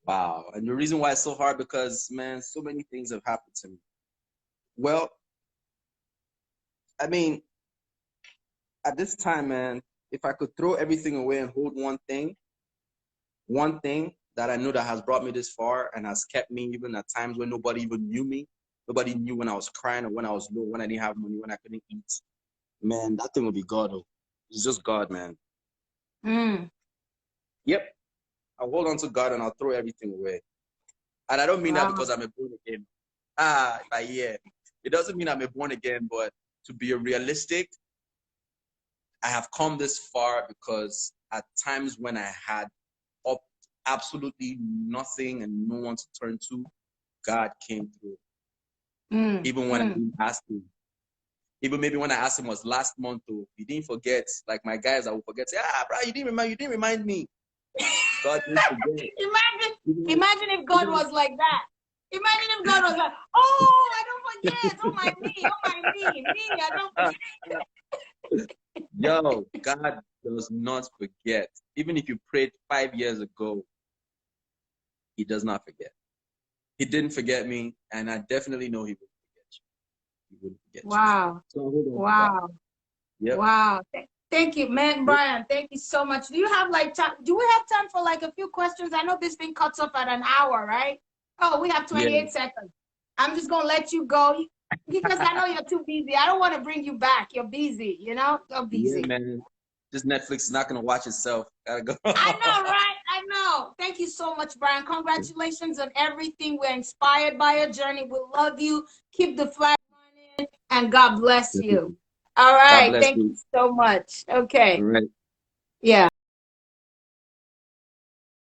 Wow. And the reason why it's so hard, because, man, so many things have happened to me. Well, I mean, at this time, man, if I could throw everything away and hold one thing that I know that has brought me this far and has kept me even at times when nobody even knew me. Nobody knew when I was crying or when I was low, when I didn't have money, when I couldn't eat. Man, that thing would be God. It's just God, man. Yep. I'll hold on to God and I'll throw everything away. And I don't mean that because I'm a born again. It doesn't mean I'm a born again, but to be realistic, I have come this far because at times when I had absolutely nothing and no one to turn to, God came through. Even when I didn't ask him. Even maybe when I asked him was last month, though, he didn't forget. Like my guys, I will forget. Say, bro, you didn't remind me. God didn't forget. Imagine if God was like that. Imagine if God was like, oh, I don't forget. Oh my me, I don't forget. Yo, God does not forget. Even if you prayed 5 years ago, he does not forget. He didn't forget me, and I definitely know he will forget you. He wouldn't forget you. So wow. Yep. Wow. Thank you, man. Bryan, thank you so much. Do you have time? Do we have time for like a few questions? I know this thing cuts off at an hour, right? Oh, we have 28 seconds. I'm just gonna let you go because I know you're too busy. I don't want to bring you back. You're busy, you know? You're busy. Yeah, man. this Netflix is not gonna watch itself. Gotta go. I know, right? I know. Thank you so much, Bryan. Congratulations on everything. We're inspired by your journey. We love you. Keep the flag running, and God bless you. All God right. bless Thank you. you so much. All Okay. right. Yeah.